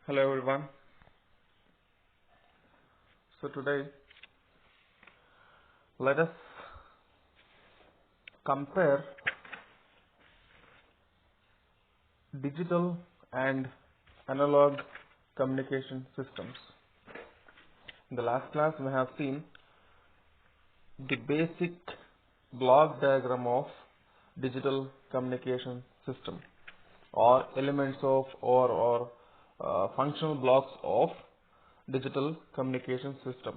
Hello everyone. So today let us compare digital and analog communication systems. In the last class we have seen the basic block diagram of digital communication system or elements of or functional blocks of digital communication system,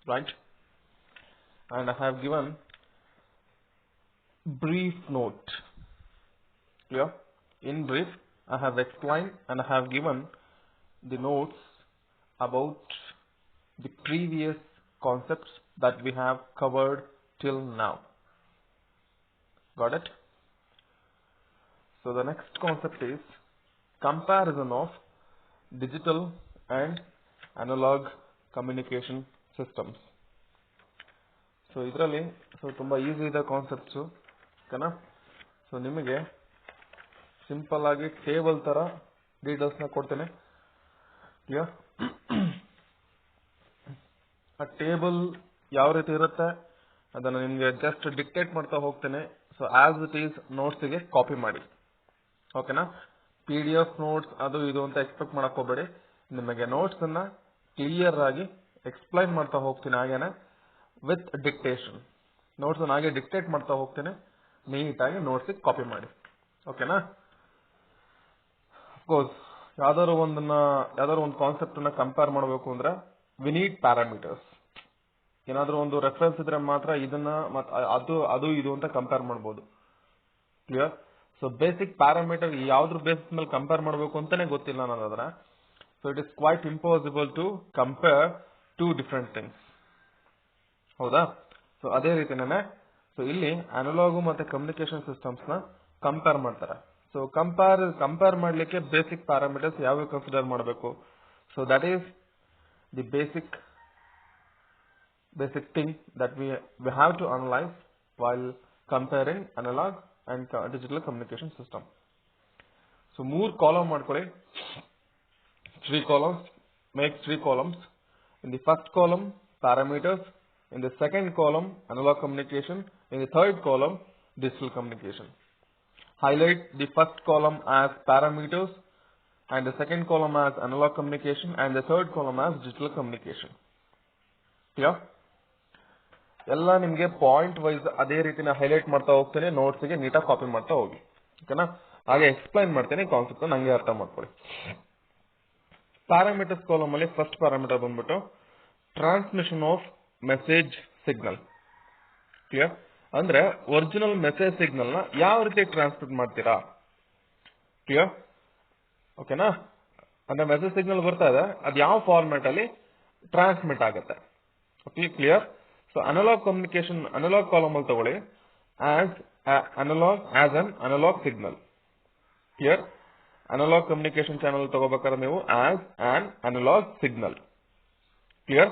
right? And I have given brief note here. In brief, I have explained and I have given the notes about the previous concepts that we have covered till now. Got it? So the next concept is comparison of digital and analog communication systems. So ಇದರಲ್ಲಿ ತುಂಬ easy ಇದೆ concepts, ಓಕೆನಾ? So ನಿಮಗೆ simple ಆಗಿ table ಥರ ಡೀಟೇಲ್ಸ್ನ ಕೊಡ್ತೇನೆ. ಆ table ಯಾವ ರೀತಿ ಇರುತ್ತೆ ಅದನ್ನು ನಿಮಗೆ ಜಸ್ಟ್ ಡಿಕ್ಟೇಟ್ ಮಾಡ್ತಾ ಹೋಗ್ತೇನೆ. ಸೊ ಆಸ್ ಇಟ್ ಈಸ್ ನೋಟ್ಸಿಗೆ ಕಾಪಿ ಮಾಡಿ, ಓಕೆನಾ? PDF ನೋಟ್ಸ್ ಅದು ಇದು ಅಂತ ಎಕ್ಸ್ಪೆಕ್ಟ್ ಮಾಡಕ್ ಹೋಗ್ಬೇಡಿ. ನಿಮಗೆ ನೋಟ್ಸ್ ಅನ್ನ ಕ್ಲಿಯರ್ ಆಗಿ ಎಕ್ಸ್ಪ್ಲೈನ್ ಮಾಡ್ತಾ ಹೋಗ್ತೀನಿ, ಹಾಗೇನೆ ವಿತ್ ಡಿಕ್ಟೇಷನ್. ನೋಟ್ಸ್ ಅನ್ನ ಹಾಗೆ ಡಿಕ್ಟೇಟ್ ಮಾಡ್ತಾ ಹೋಗ್ತೇನೆ, ನೀಟಾಗಿ ನೋಟ್ಸ್ ಕಾಪಿ ಮಾಡಿ, ಓಕೆನಾ? ಅಫ್ಕೋರ್ಸ್ ಯಾವ್ದಾದ್ರು ಒಂದು ಕಾನ್ಸೆಪ್ಟ್ ಅನ್ನ ಕಂಪೇರ್ ಮಾಡಬೇಕು ಅಂದ್ರೆ ವಿ ನೀಡ್ ಪ್ಯಾರಾಮೀಟರ್ಸ್. ಏನಾದ್ರೂ ಒಂದು ರೆಫರೆನ್ಸ್ ಇದ್ರೆ ಮಾತ್ರ ಇದನ್ನ ಅದು ಇದು ಅಂತ ಕಂಪೇರ್ ಮಾಡಬಹುದು. ಕ್ಲಿಯರ್? ಸೊ ಬೇಸಿಕ್ ಪ್ಯಾರಾಮೀಟರ್ ಯಾವ್ದ್ರ ಬೇಸಿಸ್ ಮೇಲೆ ಕಂಪೇರ್ ಮಾಡಬೇಕು ಅಂತಾನೆ ಗೊತ್ತಿಲ್ಲ ಅನ್ನೋದಾದ್ರೆ, so it is quite impossible to compare two different things. ಹೌದಾ? ಸೊ ಅದೇ ರೀತಿನೇ ಸೊ ಇಲ್ಲಿ ಅನಲಾಗು ಮತ್ತೆ ಕಮ್ಯುನಿಕೇಶನ್ ಸಿಸ್ಟಮ್ಸ್ ನ ಕಂಪೇರ್ ಮಾಡ್ತಾರೆ. ಸೊ ಕಂಪೇರ್ ಮಾಡ್ಲಿಕ್ಕೆ ಬೇಸಿಕ್ ಪ್ಯಾರಾಮೀಟರ್ಸ್ ಯಾವ್ಯಾವ ಕನ್ಸಿಡರ್ ಮಾಡಬೇಕು? So that is the basic thing that we have to analyse while comparing analog and digital communication system. So more column ಮಾಡ್ಕೊಳ್ಳಿ, 3 columns, make 3 columns. In the first column parameters, in the second column analog communication, in the third column digital communication. Highlight the first column as parameters and the second column as analog communication and the third column as digital communication. Clear? ಎಲ್ಲ ನಿಮಗೆ point wise ಅದೇ ರೀತಿನ highlight ಮಾಡ್ತಾ ಹೋಗ್ತೇನೆ, ನೋಟ್ಸ್ಗೆ ನೀಟಾಗಿ copy ಮಾಡ್ತಾ ಹೋಗಿ, ಓಕೆನಾ? ಹಾಗೆ ಎಕ್ಸ್ಪ್ಲೈನ್ ಮಾಡ್ತೇನೆ, ಕಾನ್ಸೆಪ್ಟ್ ನಂಗೆ ಅರ್ಥ ಮಾಡ್ಕೊಳ್ಳಿ. ಪ್ಯಾರಾಮೀಟರ್ಸ್ ಕಾಲಮ್ ಅಲ್ಲಿ ಫಸ್ಟ್ ಪ್ಯಾರಾಮೀಟರ್ ಬಂದ್ಬಿಟ್ಟು transmission of message signal. Clear? ಅಂದ್ರೆ ಒರಿಜಿನಲ್ ಮೆಸೇಜ್ ಸಿಗ್ನಲ್ ನ ಯಾವ ರೀತಿ ಟ್ರಾನ್ಸ್ಮಿಟ್ ಮಾಡ್ತೀರಾ. ಕ್ಲಿಯರ್? ಓಕೆನಾ? ಅಂದ್ರೆ ಮೆಸೇಜ್ ಸಿಗ್ನಲ್ ಬರ್ತಾ ಇದೆ, ಅದು ಯಾವ ಫಾರ್ಮ್ಯಾಟ್ ಅಲ್ಲಿ ಟ್ರಾನ್ಸ್ಮಿಟ್ ಆಗುತ್ತೆ. Okay, clear? So analogue communication analog column ಅಲ್ಲಿ ತಗೊಳ್ಳಿ, as an analog signal. Clear? Analog communication channel ತಗೋಬೇಕಾದ್ರೆ ನೀವು as an analogue signal. Clear?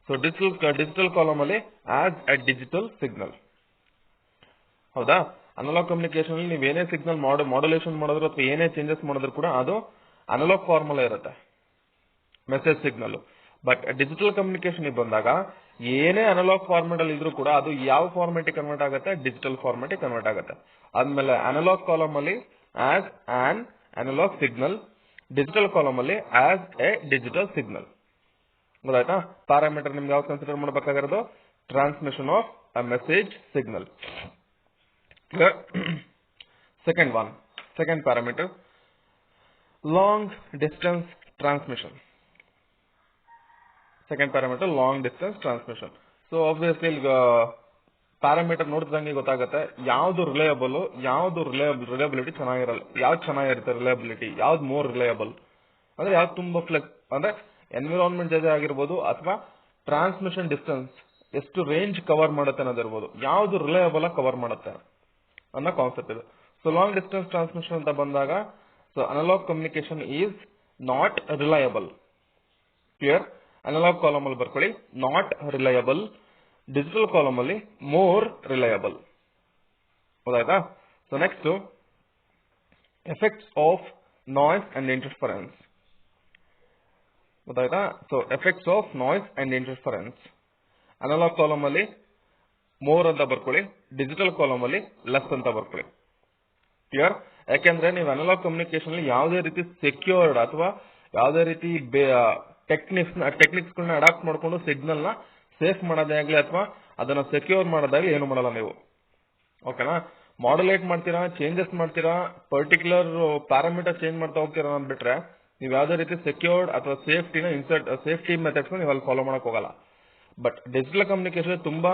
So digital column ಅಲ್ಲಿ ಆಸ್ ಅ ಡಿಜಿಟಲ್ ಸಿಗ್ನಲ್. ಹೌದಾ? ಅನಲಾಗ್ ಕಮ್ಯುನಿಕೇಶನ್ ಅಲ್ಲಿ ನೀವೇನೇ ಸಿಗ್ನಲ್ ಮಾಡ್ಯುಲೇಷನ್ ಮಾಡಿದ್ರು ಅಥವಾ ಏನೇ ಚೇಂಜಸ್ ಮಾಡಿದ್ರು ಕೂಡ ಅದು ಅನಲಾಗ್ ಫಾರ್ಮ್ ಅಲ್ಲೇ ಇರುತ್ತೆ, message signal. But digital communication ಬಂದಾಗ ಏನೇ ಅನಲಾಗ್ ಫಾರ್ಮೆಟ್ ಅಲ್ಲಿ ಇದ್ರೂ ಕೂಡ ಅದು ಯಾವ ಫಾರ್ಮೆಟ್ ಕನ್ವರ್ಟ್ ಆಗುತ್ತೆ? ಡಿಜಿಟಲ್ ಫಾರ್ಮೆಟ್ ಕನ್ವರ್ಟ್ ಆಗುತ್ತೆ. ಆದ್ಮೇಲೆ ಅನಲಾಗ್ ಕಾಲಮ್ ಅಲ್ಲಿ as an analogue signal, digital column ಅಲ್ಲಿ ಆಸ್ ಎ ಡಿಜಿಟಲ್ ಸಿಗ್ನಲ್. ಗೊತ್ತಾಯ್ತಾ? ಪ್ಯಾರಾಮೀಟರ್ ನಿಮ್ಗೆ ಯಾವ ಕನ್ಸಿಡರ್ ಮಾಡಬೇಕಾಗಿರೋದು? Transmission of a message signal. Second parameter long distance transmission. Second parameter long distance transmission. So obviously ಈಗ parameter ನೋಡಿದಂಗೆ ಗೊತ್ತಾಗುತ್ತೆ ಯಾವ್ದು ರಿಲಯಬಲ್, ಯಾವ್ದು ರಿಲಯಬಿಲಿಟಿ ಚೆನ್ನಾಗಿರಲ್ಲ, ಯಾವ್ದು ಚೆನ್ನಾಗಿರುತ್ತೆ ರಿಲಯಬಿಲಿಟಿ, ಯಾವ್ದು ಮೋರ್ ರಿಲಯಬಲ್, ಅಂದ್ರೆ ಯಾವ್ದು ತುಂಬಾ ಅಂದ್ರೆ ಎನ್ವಿರಾನ್ಮೆಂಟ್ ಜೊತೆ ಆಗಿರ್ಬೋದು ಅಥವಾ ಟ್ರಾನ್ಸ್ಮಿಷನ್ ಡಿಸ್ಟೆನ್ಸ್ ಎಷ್ಟು ರೇಂಜ್ ಕವರ್ ಮಾಡುತ್ತೆ ಅನ್ನೋದಿರ್ಬೋದು, ಯಾವ್ದು ರಿಲಯಬಲ್ ಆಗಿ ಕವರ್ ಮಾಡುತ್ತೆ ಅನ್ನೋ ಕಾನ್ಸೆಪ್ಟ್ ಇದೆ. ಸೊ ಲಾಂಗ್ ಡಿಸ್ಟೆನ್ಸ್ ಟ್ರಾನ್ಸ್ಮಿಷನ್ ಅಂತ ಬಂದಾಗ so analogue communication is not reliable. Clear? Analogue column ಅಲ್ಲಿ ಬರ್ಕೊಳ್ಳಿ ನಾಟ್ ರಿಲಯಬಲ್, ಡಿಜಿಟಲ್ ಕಾಲಮ್ ಅಲ್ಲಿ ಮೋರ್ ರಿಲಯಬಲ್. ಹೌದಾಯ್ತಾ? So next effects of noise and interference. ಗೊತ್ತಾಯ್ತಾ? So effects of noise and interference. Analogue column ಅಲ್ಲಿ more ಅಂತ ಬರ್ಕೊಳ್ಳಿ, digital column ಅಲ್ಲಿ less ಅಂತ ಬರ್ಕೊಳ್ಳಿ. ಕ್ಲಿಯರ್? ಯಾಕೆಂದ್ರೆ ನೀವು ಅನಲಾಗ್ ಕಮ್ಯುನಿಕೇಶನ್ ಅಲ್ಲಿ ಯಾವುದೇ ರೀತಿ ಸೆಕ್ಯೂರ್ಡ್ ಅಥವಾ ಯಾವುದೇ ರೀತಿ ಟೆಕ್ನಿಕ್ಸ್ ಗಳನ್ನ ಅಡಾಪ್ಟ್ ಮಾಡ್ಕೊಂಡು ಸಿಗ್ನಲ್ ನ ಸೇಫ್ ಮಾಡೋದೇ ಆಗ್ಲಿ ಅಥವಾ ಅದನ್ನ ಸೆಕ್ಯೂರ್ ಮಾಡೋದಾಗ್ಲಿ ಏನು ಮಾಡಲ್ಲ ನೀವು. ಓಕೆನಾ? ಮಾಡ್ಯುಲೇಟ್ ಮಾಡ್ತೀರಾ, ಚೇಂಜಸ್ ಮಾಡ್ತೀರಾ, ಪರ್ಟಿಕ್ಯುಲರ್ ಪ್ಯಾರಾಮೀಟರ್ ಚೇಂಜ್ ಮಾಡ್ತಾ ಹೋಗ್ತೀರಾ ಅಂದ್ಬಿಟ್ರೆ ನೀವು ಯಾವುದೇ ರೀತಿ ಸೆಕ್ಯೂರ್ಡ್ ಅಥವಾ ಸೇಫ್ಟಿ ಮೆಥಡ್ಸ್ ನೀವು ಅಲ್ಲಿ ಫಾಲೋ ಮಾಡಕ್ ಹೋಗಲ್ಲ. ಬಟ್ ಡಿಜಿಟಲ್ ಕಮ್ಯುನಿಕೇಶನ್ ತುಂಬಾ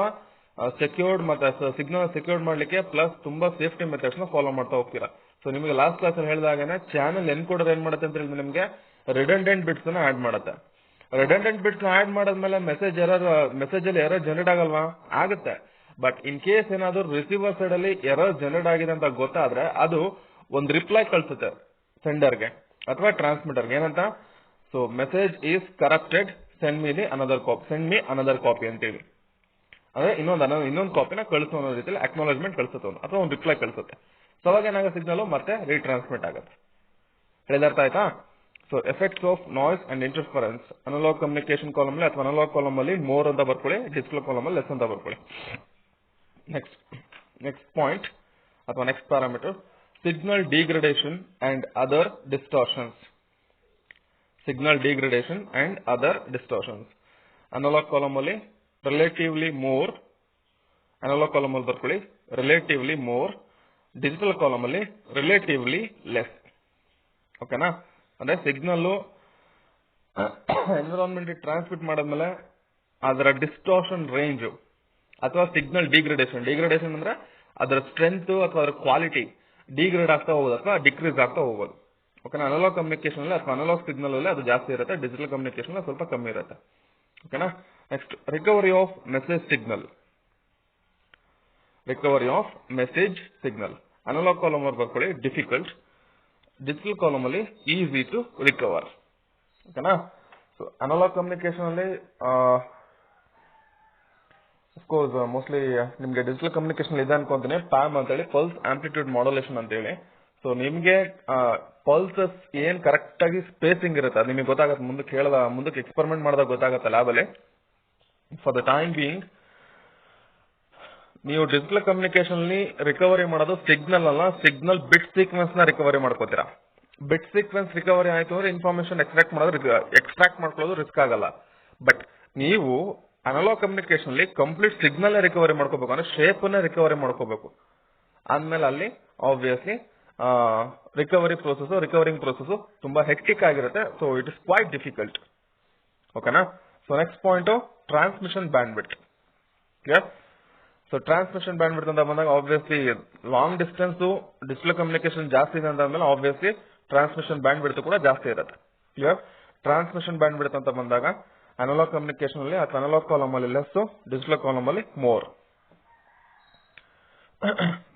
ಸೆಕ್ಯೂರ್ಡ್ ಮತ್ತೆ ಸಿಗ್ನಲ್ ಸೆಕ್ಯೂರ್ಡ್ ಮಾಡ್ಲಿಕ್ಕೆ ಪ್ಲಸ್ ತುಂಬಾ ಸೇಫ್ಟಿ ಮೆಥಡ್ಸ್ ನ ಫಾಲೋ ಮಾಡ್ತಾ ಹೋಗ್ತೀರಾ. ಸೊ ನಿಮಗೆ ಲಾಸ್ಟ್ ಕ್ಲಾಸ್ ಅಲ್ಲಿ ಹೇಳಿದಾಗೇನೆ ಚಾನಲ್ ಎನ್ಕೋಡರ್ ಏನ್ ಮಾಡುತ್ತೆ ಅಂತ ಹೇಳಿದ್ರೆ ನಿಮಗೆ ರಿಡಂಡೆಂಟ್ ಬಿಟ್ಸ್ ನ ಆಡ್ ಮಾಡುತ್ತೆ. ರಿಡಂಡೆಂಟ್ ಬಿಟ್ಸ್ ನ ಆಡ್ ಮಾಡಾದ್ಮೇಲೆ ಮೆಸೇಜ್ ಅಲ್ಲಿ ಎರರ್ ಜನರೇಟ್ ಆಗಲ್ವಾ? ಆಗುತ್ತೆ. ಬಟ್ ಇನ್ ಕೇಸ್ ಏನಾದ್ರು ರಿಸೀವರ್ ಸೈಡ್ ಅಲ್ಲಿ ಎರರ್ ಜನರೇಟ್ ಆಗಿದೆ ಅಂತ ಗೊತ್ತಾದ್ರೆ ಅದು ಒಂದು ರಿಪ್ಲೈ ಕಳ್ಸುತ್ತೆ ಸೆಂಡರ್ಗೆ ಅಥವಾ ಟ್ರಾನ್ಸ್ಮಿಟರ್ಗೆ ಏನಂತ, so message is corrupted, send me another copy ಅಂತೇಳಿ. ಅಂದ್ರೆ ಇನ್ನೊಂದು ಕಾಪಿನ ಕಳಿಸೋ ಅನ್ನೋ ರೀತಿಯಲ್ಲಿ ಅಕ್ನಾಲೇಜ್ಮೆಂಟ್ ಕಳಿಸುತ್ತೆ ಅಥವಾ ಒಂದು ರಿಪ್ಲೈ ಕಳಿಸುತ್ತೆ. ಸೊ ಅವಾಗ ಏನಾಗುತ್ತೆ, ಸಿಗ್ನಲ್ ಮತ್ತೆ ರೀಟ್ರಾನ್ಸ್ಮಿಟ್ ಆಗುತ್ತೆ. ಅರ್ಥ ಆಯ್ತಾ? So effects of noise and interference analog communication column ಅಲ್ಲಿ ಅಥವಾ ಅನಲಾಗ್ ಕಾಲಮ್ ಅಲ್ಲಿ ಮೋರ್ ಅಂತ ಬರ್ಕೊಳ್ಳಿ, ಡಿಜಿಟಲ್ ಕಾಲಮ್ ಅಲ್ಲಿ ಲೆಸ್ ಅಂತ ಬರ್ಕೊಳ್ಳಿ. ನೆಕ್ಸ್ಟ್ ಪಾಯಿಂಟ್ ಅಥವಾ next parameter, signal degradation and other distortions. Signal degradation and other distortions. Analogue column ಅಲ್ಲಿ ರಿಲೇಟಿವ್ಲಿ ಮೋರ್, ಅನಲಾಗ್ ಕಾಲಮ್ ಅಲ್ಲಿ ಬರ್ಕೊಳ್ಳಿ ರಿಲೇಟಿವ್ಲಿ ಮೋರ್, ಡಿಜಿಟಲ್ ಕಾಲಮ್ ಅಲ್ಲಿ ರಿಲೇಟಿವ್ಲಿ ಲೆಸ್. ಓಕೆನಾ? ಅಂದ್ರೆ ಸಿಗ್ನಲ್ ಎನ್ವಿರಾನ್ಮೆಂಟ್ ಟ್ರಾನ್ಸ್ಮಿಟ್ ಮಾಡಾದ್ಮೇಲೆ ಅದರ ಡಿಸ್ಟಾರ್ಷನ್ ರೇಂಜ್ ಅಥವಾ ಸಿಗ್ನಲ್ ಡಿಗ್ರೇಡೇಷನ್ ಅಂದ್ರೆ ಅದರ ಸ್ಟ್ರೆಂತ್ ಅಥವಾ ಅದರ ಕ್ವಾಲಿಟಿ ಡಿಗ್ರೇಡ್ ಆಗ್ತಾ ಹೋಗೋದು ಅಥವಾ ಡಿಕ್ರೀಸ್ ಆಗ್ತಾ ಹೋಗೋದು. ಓಕೆನಾ? ಅನಲಾಗ್ ಕಮ್ಯುನಿಕೇಶನ್ ಅಲ್ಲಿ ಅಥವಾ ಅನಲಾಗ್ ಸಿಗ್ನಲ್ ಅಲ್ಲಿ ಅದು ಜಾಸ್ತಿ ಇರುತ್ತೆ, ಡಿಜಿಟಲ್ ಕಮ್ಯುನಿಕೇಶನ್ ಸ್ವಲ್ಪ ಕಮ್ಮಿ ಇರುತ್ತೆ. ಓಕೆನಾ? Next, recovery of message signal. Recovery of message signal analog column ಅಲ್ಲಿ ಬರ್ಕೊಳ್ಳಿ ಡಿಫಿಕಲ್ಟ್, ಡಿಜಿಟಲ್ ಕಾಲಮ್ ಅಲ್ಲಿ ಈಸಿ ಟು ರಿಕವರ್. ಓಕೆನಾ? ಸೊ ಅನಲಾಗ್ ಕಮ್ಯುನಿಕೇಶನ್ ಅಲ್ಲಿ ಅಫ್ಕೋರ್ಸ್ ಮೋಸ್ಟ್ಲಿ ನಿಮ್ಗೆ ಡಿಜಿಟಲ್ ಕಮ್ಯುನಿಕೇಶನ್ ಇದೆ ಅನ್ಕೊಂತೀನಿ, ಪ್ಯಾಮ್ ಅಂತ ಹೇಳಿ ಪಲ್ಸ್ ಆಂಪ್ಲಿಟ್ಯೂಡ್ ಮಾಡ್ಯುಲೇಷನ್ ಅಂತ ಹೇಳಿ. ಸೊ ನಿಮ್ಗೆ ಪಲ್ಸಸ್ ಏನ್ ಕರೆಕ್ಟ್ ಆಗಿ ಸ್ಪೇಸಿಂಗ್ ಇರುತ್ತೆ ಅದು ನಿಮಗೆ ಗೊತ್ತಾಗತ್ತೆ, ಮುಂದಕ್ಕೆ ಎಕ್ಸ್ಪೆರಿಮೆಂಟ್ ಮಾಡಿದಾಗ ಗೊತ್ತಾಗತ್ತೆ ಲ್ಯಾಬ್ ಅಲ್ಲಿ. ಫಾರ್ ದ ಟೈಮ್ ಬೀಯಿಂಗ್ ನೀವು ಡಿಜಿಟಲ್ ಕಮ್ಯುನಿಕೇಶನ್ ಅಲ್ಲಿ ರಿಕವರಿ ಮಾಡೋದು ಸಿಗ್ನಲ್ ಅಲ್ಲ, ಸಿಗ್ನಲ್ ಬಿಟ್ ಸೀಕ್ವೆನ್ಸ್ ನ ರಿಕವರಿ ಮಾಡ್ಕೋತೀರಾ. ಬಿಟ್ ಸೀಕ್ವೆನ್ಸ್ ರಿಕವರಿ ಆಯ್ತು ಅಂದ್ರೆ ಇನ್ಫಾರ್ಮೇಶನ್ ಎಕ್ಸ್ಟ್ರಾಕ್ಟ್ ಮಾಡ್ಕೊಳ್ಳೋದು ರಿಸ್ಕ್ ಆಗಲ್ಲ. ಬಟ್ ನೀವು ಅನಲಾಗ್ ಕಮ್ಯುನಿಕೇಶನ್ ಅಲ್ಲಿ ಕಂಪ್ಲೀಟ್ ಸಿಗ್ನಲ್ ರಿಕವರಿ ಮಾಡ್ಕೋಬೇಕು ಅಂದ್ರೆ ಶೇಪ್ ನ ರಿಕವರಿ ಮಾಡ್ಕೋಬೇಕು. ಆದ್ಮೇಲೆ ಅಲ್ಲಿ ಆಬ್ವಿಯಸ್ಲಿ ರಿಕವರಿಂಗ್ ಪ್ರೋಸೆಸ್ ತುಂಬಾ ಹೆಕ್ಟಿಕ್ ಆಗಿರುತ್ತೆ. So it is quite difficult. ಓಕೆನಾ? So next point, transmission bandwidth. Clear? So transmission bandwidth ಅಂತ ಬಂದಾಗ obviously long distance digital communication ಜಾಸ್ತಿ ಇದೆ ಅಂತ ಅಂದ್ಮೇಲೆ ಆಬ್ವಿಯಸ್ಲಿ ಟ್ರಾನ್ಸ್ಮಿಷನ್ ಬ್ಯಾಂಡ್ವಿಡ್ತ್ ಕೂಡ ಜಾಸ್ತಿ ಇರುತ್ತೆ. ಕ್ಲಿಯರ್? ಟ್ರಾನ್ಸ್ಮಿಷನ್ ಬ್ಯಾಂಡ್ವಿಡ್ತ್ ಅಂತ ಬಂದಾಗ ಅನಲಾಗ್ ಕಮ್ಯುನಿಕೇಶನ್ ಅಲ್ಲಿ ಅಥವಾ ಅನಲಾಗ್ ಕಾಲಮ್ ಅಲ್ಲಿ ಲೆಸ್, ಡಿಜಿಟಲ್ ಕಾಲಮ್ ಅಲ್ಲಿ more.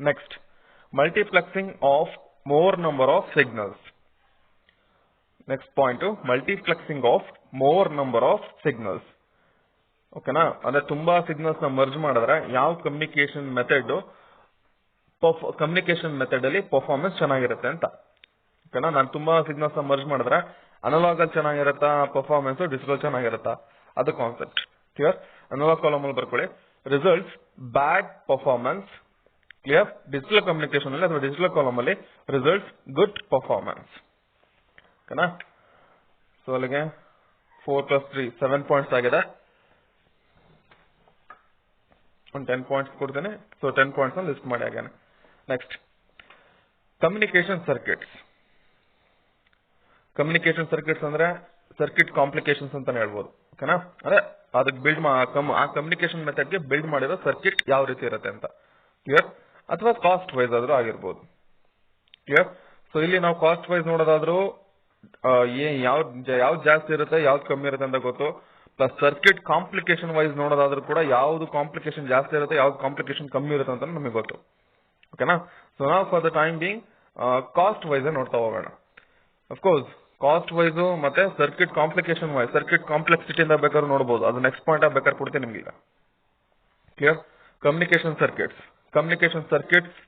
Next, multiplexing of more number of signals. Next point, multiplexing of more number of signals. ಓಕೆನಾ? ಅಂದ್ರೆ ತುಂಬಾ ಸಿಗ್ನಲ್ಸ್ ನ ಮರ್ಜ್ ಮಾಡಿದ್ರೆ ಯಾವ ಕಮ್ಯುನಿಕೇಶನ್ ಮೆಥಡ್ ಅಲ್ಲಿ ಪರ್ಫಾರ್ಮೆನ್ಸ್ ಚೆನ್ನಾಗಿರುತ್ತೆ ಅಂತ. ಓಕೆನಾ? ನಾನು ತುಂಬಾ ಸಿಗ್ನಲ್ಸ್ ನ ಮರ್ಜ್ ಮಾಡಿದ್ರೆ ಅನಲಾಗ್ ಅಲ್ಲಿ ಚೆನ್ನಾಗಿರುತ್ತಾ ಪರ್ಫಾರ್ಮೆನ್ಸ್, ಡಿಜಿಟಲ್ ಚೆನ್ನಾಗಿರುತ್ತಾ, ಅದು ಕಾನ್ಸೆಪ್ಟ್. ಕ್ಲಿಯರ್? ಅನಲಾಗ್ ಕಾಲಮ್ ಅಲ್ಲಿ ಬರ್ಕೊಳ್ಳಿ ರಿಸಲ್ಟ್ಸ್ ಬ್ಯಾಡ್ ಪರ್ಫಾರ್ಮೆನ್ಸ್. ಕ್ಲಿಯರ್? ಡಿಜಿಟಲ್ ಕಮ್ಯುನಿಕೇಶನ್ ಅಲ್ಲಿ ಅಥವಾ ಡಿಜಿಟಲ್ ಕಾಲಮ್ ಅಲ್ಲಿ ರಿಸಲ್ಟ್ಸ್ ಗುಡ್ ಪರ್ಫಾರ್ಮೆನ್ಸ್. ಓಕೆನಾ? ಸೊ ಅಲ್ಲಿಗೆ 4+3 7 ಪಾಯಿಂಟ್ಸ್ ಆಗಿದೆ. ಒಂದು 10 ಪಾಯಿಂಟ್ಸ್ ಕೊಡ್ತೇನೆ. ಸೊ 10 ಪಾಯಿಂಟ್ಸ್ ಲಿಸ್ಟ್ ಮಾಡಿ ಆಗ್ಯಾನೆ. Next, communication circuits. Communication circuits ಅಂದ್ರೆ ಸರ್ಕ್ಯೂಟ್ ಕಾಂಪ್ಲಿಕೇಶನ್ಸ್ ಅಂತಾನೆ ಹೇಳ್ಬೋದು. ಓಕೆನಾ? ಅಂದ್ರೆ ಅದಕ್ಕೆ ಆ ಕಮ್ಯುನಿಕೇಶನ್ ಮೆಥಡ್ಗೆ ಬಿಲ್ಡ್ ಮಾಡಿರೋ ಸರ್ಕ್ಯೂಟ್ ಯಾವ ರೀತಿ ಇರುತ್ತೆ ಅಂತ. ಕ್ಲಿಯರ್? ಅಥವಾ ಕಾಸ್ಟ್ ವೈಸ್ ಆದ್ರೂ ಆಗಿರ್ಬೋದು. ಕ್ಲಿಯರ್? ಸೊ ಇಲ್ಲಿ ನಾವು ಕಾಸ್ಟ್ ವೈಸ್ ನೋಡೋದಾದ್ರೂ ಯಾವ್ದು ಜಾಸ್ತಿ ಇರುತ್ತೆ ಯಾವ್ದು ಕಮ್ಮಿ ಇರುತ್ತೆ ಅಂತ ಗೊತ್ತು. ಪ್ಲಸ್ ಸರ್ಕ್ಯೂಟ್ ಕಾಂಪ್ಲಿಕೇಶನ್ ವೈಸ್ ನೋಡೋದಾದ್ರೂ ಕೂಡ ಯಾವ್ದು ಕಾಂಪ್ಲಿಕೇಶನ್ ಜಾಸ್ತಿ ಇರುತ್ತೆ ಯಾವ್ದು ಕಾಂಪ್ಲಿಕೇಶನ್ ಕಮ್ಮಿ ಇರುತ್ತೆ ಅಂತ ನಮಗೆ ಗೊತ್ತು. ಓಕೆನಾ? ಸೊ ನಾವು for the time being cost wise ನೋಡ್ತಾ ಹೋಗೋಣ. ಅಫ್ಕೋರ್ಸ್ ಕಾಸ್ಟ್ ವೈಸ್ ಮತ್ತೆ circuit complication wise, circuit complexity ಇಂದ ಬೇಕಾದ್ರೂ ನೋಡಬಹುದು. ಅದು ನೆಕ್ಸ್ಟ್ ಪಾಯಿಂಟ್ ಬೇಕಾದ್ರೆ ಕೊಡ್ತೀನಿ ನಿಮ್ಗೆ ಈಗ. ಕ್ಲಿಯರ್? Communication circuits